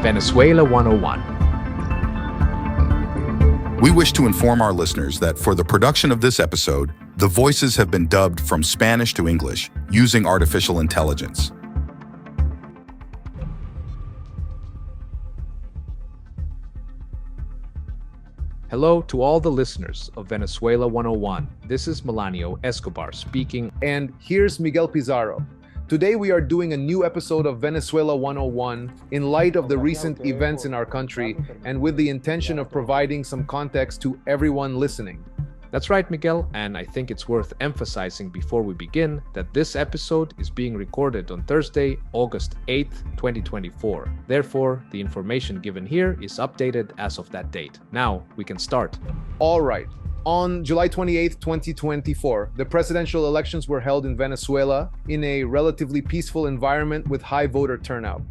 Venezuela 101. We wish to inform our listeners that for the production of this episode, the voices have been dubbed from Spanish to English using artificial intelligence. Hello to all the listeners of Venezuela 101. This is Melanio Escobar speaking. And here's Miguel Pizarro. Today we are doing a new episode of Venezuela 101 in light of the recent events in our country and with the intention of providing some context to everyone listening. That's right, Miguel, and I think it's worth emphasizing before we begin that this episode is being recorded on Thursday, August 8th, 2024. Therefore, the information given here is updated as of that date. Now, we can start. All right. On July 28th, 2024, the presidential elections were held in Venezuela in a relatively peaceful environment with high voter turnout.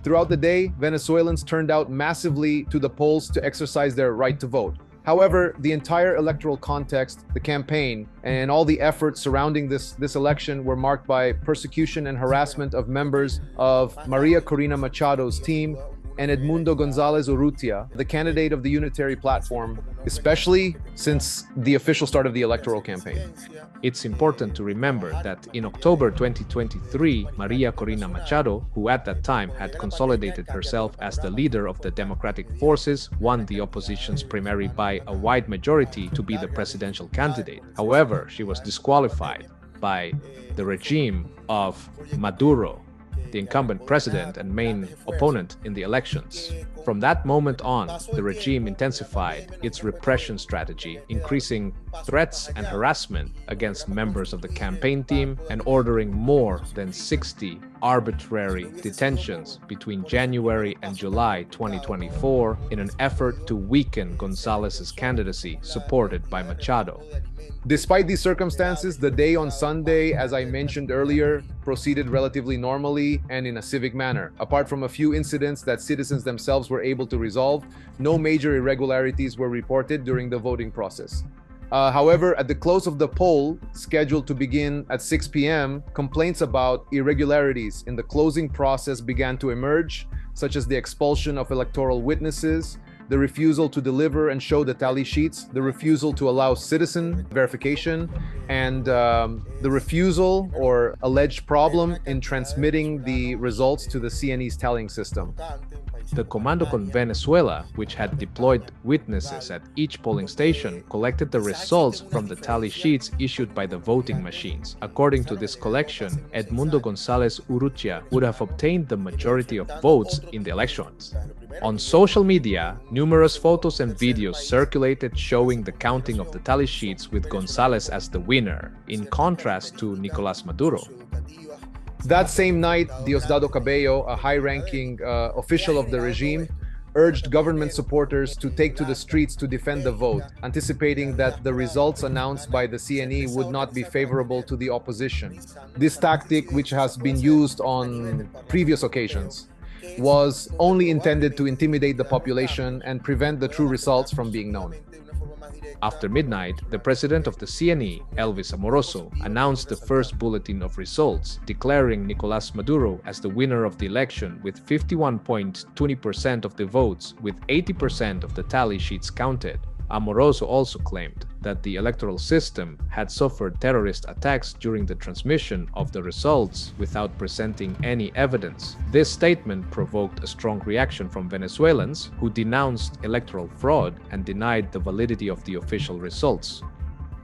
Throughout the day, Venezuelans turned out massively to the polls to exercise their right to vote. However, the entire electoral context, the campaign, and all the efforts surrounding this election were marked by persecution and harassment of members of Maria Corina Machado's team and Edmundo González Urrutia, the candidate of the unitary platform, especially since the official start of the electoral campaign. It's important to remember that in October 2023, Maria Corina Machado, who at that time had consolidated herself as the leader of the democratic forces, won the opposition's primary by a wide majority to be the presidential candidate. However, she was disqualified by the regime of Maduro, the incumbent president and main opponent in the elections. From that moment on, the regime intensified its repression strategy, increasing threats and harassment against members of the campaign team and ordering more than 60 arbitrary detentions between January and July 2024 in an effort to weaken González's candidacy supported by Machado. Despite these circumstances, the day on Sunday, as I mentioned earlier, proceeded relatively normally and in a civic manner. Apart from a few incidents that citizens themselves were able to resolve, no major irregularities were reported during the voting process. However, at the close of the poll, scheduled to begin at 6 p.m., complaints about irregularities in the closing process began to emerge, such as the expulsion of electoral witnesses, the refusal to deliver and show the tally sheets, the refusal to allow citizen verification, and the refusal or alleged problem in transmitting the results to the CNE's tallying system. The Comando con Venezuela, which had deployed witnesses at each polling station, collected the results from the tally sheets issued by the voting machines. According to this collection, Edmundo González Urrutia would have obtained the majority of votes in the elections. On social media, numerous photos and videos circulated showing the counting of the tally sheets with González as the winner, in contrast to Nicolás Maduro. That same night, Diosdado Cabello, a high-ranking official of the regime, urged government supporters to take to the streets to defend the vote, anticipating that the results announced by the CNE would not be favorable to the opposition. This tactic, which has been used on previous occasions, was only intended to intimidate the population and prevent the true results from being known. After midnight, the president of the CNE, Elvis Amoroso, announced the first bulletin of results, declaring Nicolás Maduro as the winner of the election with 51.20% of the votes, with 80% of the tally sheets counted. Amoroso also claimed that the electoral system had suffered terrorist attacks during the transmission of the results without presenting any evidence. This statement provoked a strong reaction from Venezuelans who denounced electoral fraud and denied the validity of the official results.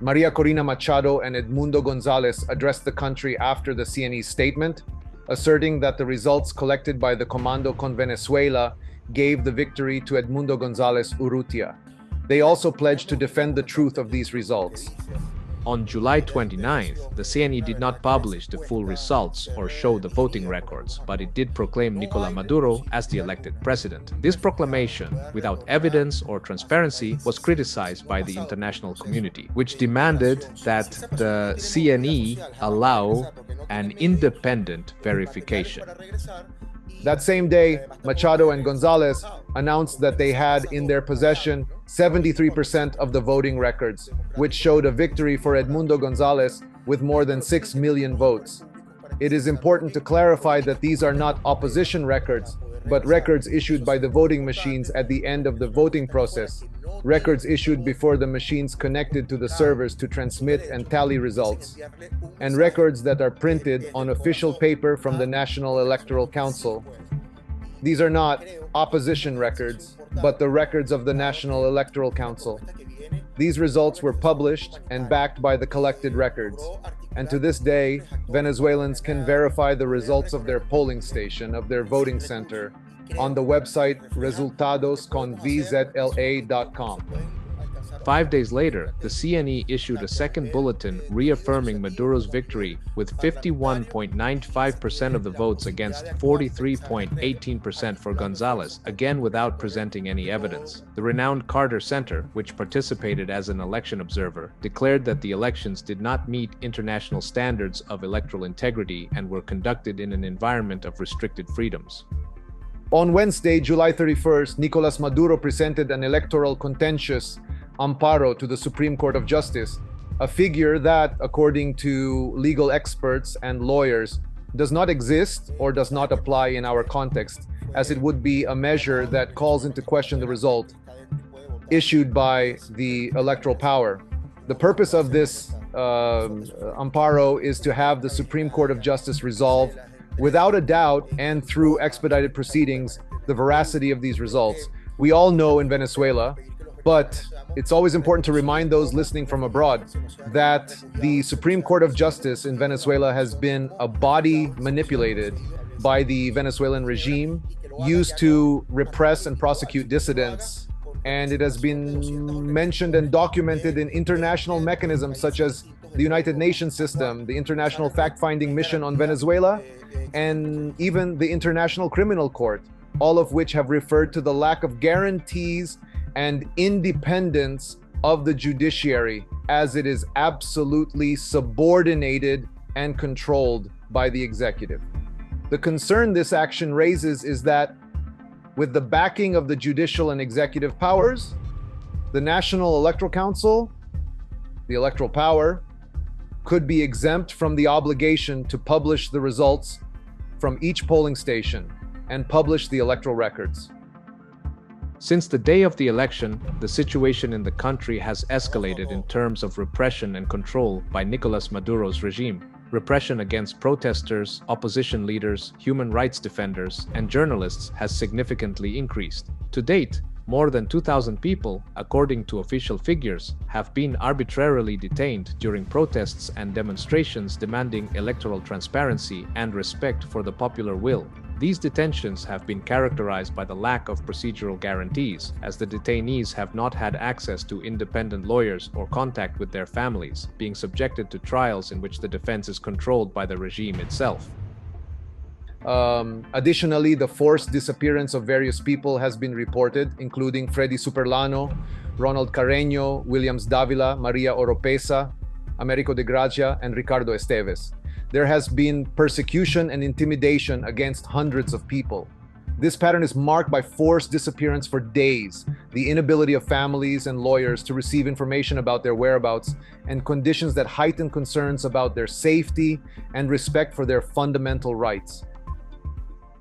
Maria Corina Machado and Edmundo González addressed the country after the CNE's statement, asserting that the results collected by the Comando con Venezuela gave the victory to Edmundo González Urrutia. They also pledged to defend the truth of these results. On July 29th, the CNE did not publish the full results or show the voting records, but it did proclaim Nicolás Maduro as the elected president. This proclamation, without evidence or transparency, was criticized by the international community, which demanded that the CNE allow an independent verification. That same day, Machado and González announced that they had in their possession 73% of the voting records, which showed a victory for Edmundo González with more than 6 million votes. It is important to clarify that these are not opposition records, but records issued by the voting machines at the end of the voting process, records issued before the machines connected to the servers to transmit and tally results, and records that are printed on official paper from the National Electoral Council. These are not opposition records, but the records of the National Electoral Council. These results were published and backed by the collected records. And to this day, Venezuelans can verify the results of their polling station, of their voting center, on the website resultadosconvzla.com. 5 days later, the CNE issued a second bulletin reaffirming Maduro's victory with 51.95% of the votes against 43.18% for Gonzalez, again without presenting any evidence. The renowned Carter Center, which participated as an election observer, declared that the elections did not meet international standards of electoral integrity and were conducted in an environment of restricted freedoms. On Wednesday, July 31st, Nicolas Maduro presented an electoral contentious amparo to the Supreme Court of Justice, a figure that, according to legal experts and lawyers, does not exist or does not apply in our context, as it would be a measure that calls into question the result issued by the electoral power. The purpose of this amparo is to have the Supreme Court of Justice resolve, without a doubt and through expedited proceedings, the veracity of these results. We all know in Venezuela, but it's always important to remind those listening from abroad that the Supreme Court of Justice in Venezuela has been a body manipulated by the Venezuelan regime, used to repress and prosecute dissidents. And it has been mentioned and documented in international mechanisms such as the United Nations system, the International Fact-Finding Mission on Venezuela, and even the International Criminal Court, all of which have referred to the lack of guarantees and independence of the judiciary, as it is absolutely subordinated and controlled by the executive. The concern this action raises is that with the backing of the judicial and executive powers, the National Electoral Council, the electoral power, could be exempt from the obligation to publish the results from each polling station and publish the electoral records. Since the day of the election, the situation in the country has escalated in terms of repression and control by Nicolas Maduro's regime. Repression against protesters, opposition leaders, human rights defenders, and journalists has significantly increased. To date, more than 2,000 people, according to official figures, have been arbitrarily detained during protests and demonstrations demanding electoral transparency and respect for the popular will. These detentions have been characterized by the lack of procedural guarantees, as the detainees have not had access to independent lawyers or contact with their families, being subjected to trials in which the defense is controlled by the regime itself. Additionally, the forced disappearance of various people has been reported, including Freddy Superlano, Ronald Carreño, Williams Davila, Maria Oropesa, Americo de Gracia, and Ricardo Esteves. There has been persecution and intimidation against hundreds of people. This pattern is marked by forced disappearance for days, the inability of families and lawyers to receive information about their whereabouts, and conditions that heighten concerns about their safety and respect for their fundamental rights.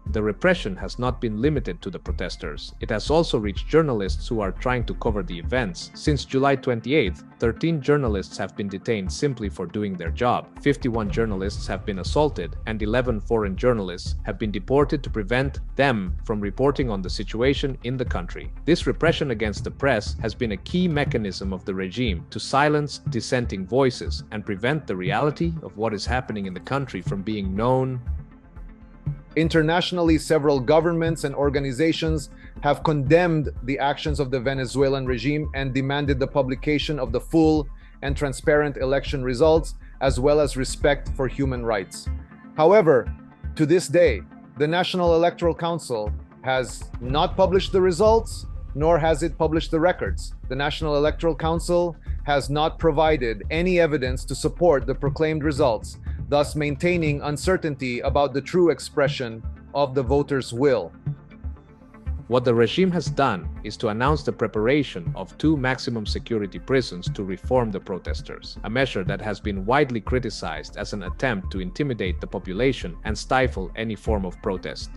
The repression has not been limited to the protesters. It has also reached journalists who are trying to cover the events. Since July 28th, 13 journalists have been detained simply for doing their job. 51 journalists have been assaulted, and 11 foreign journalists have been deported to prevent them from reporting on the situation in the country. This repression against the press has been a key mechanism of the regime to silence dissenting voices and prevent the reality of what is happening in the country from being known. Internationally, several governments and organizations have condemned the actions of the Venezuelan regime and demanded the publication of the full and transparent election results, as well as respect for human rights. However, to this day, the National Electoral Council has not published the results, nor has it published the records. The National Electoral Council has not provided any evidence to support the proclaimed results, thus maintaining uncertainty about the true expression of the voters' will. What the regime has done is to announce the preparation of 2 maximum security prisons to reform the protesters, a measure that has been widely criticized as an attempt to intimidate the population and stifle any form of protest.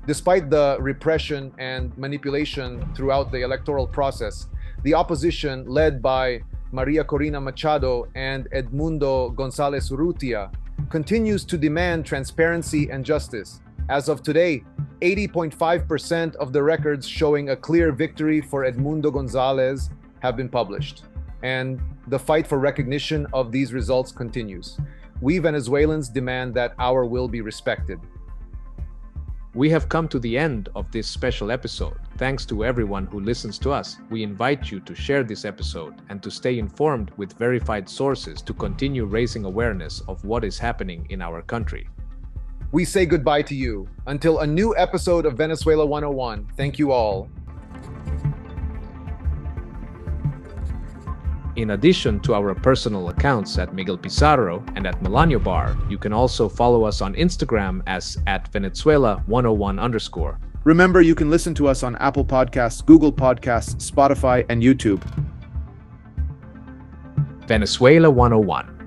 Despite the repression and manipulation throughout the electoral process, the opposition, led by Maria Corina Machado and Edmundo Gonzalez Urrutia, continues to demand transparency and justice. As of today, 80.5% of the records showing a clear victory for Edmundo Gonzalez have been published, and the fight for recognition of these results continues. We Venezuelans demand that our will be respected. We have come to the end of this special episode. Thanks to everyone who listens to us. We invite you to share this episode and to stay informed with verified sources to continue raising awareness of what is happening in our country. We say goodbye to you. Until a new episode of Venezuela 101, thank you all. In addition to our personal accounts at Miguel Pizarro and at Melanio Bar, you can also follow us on Instagram as @Venezuela101_. Remember, you can listen to us on Apple Podcasts, Google Podcasts, Spotify, and YouTube. Venezuela 101.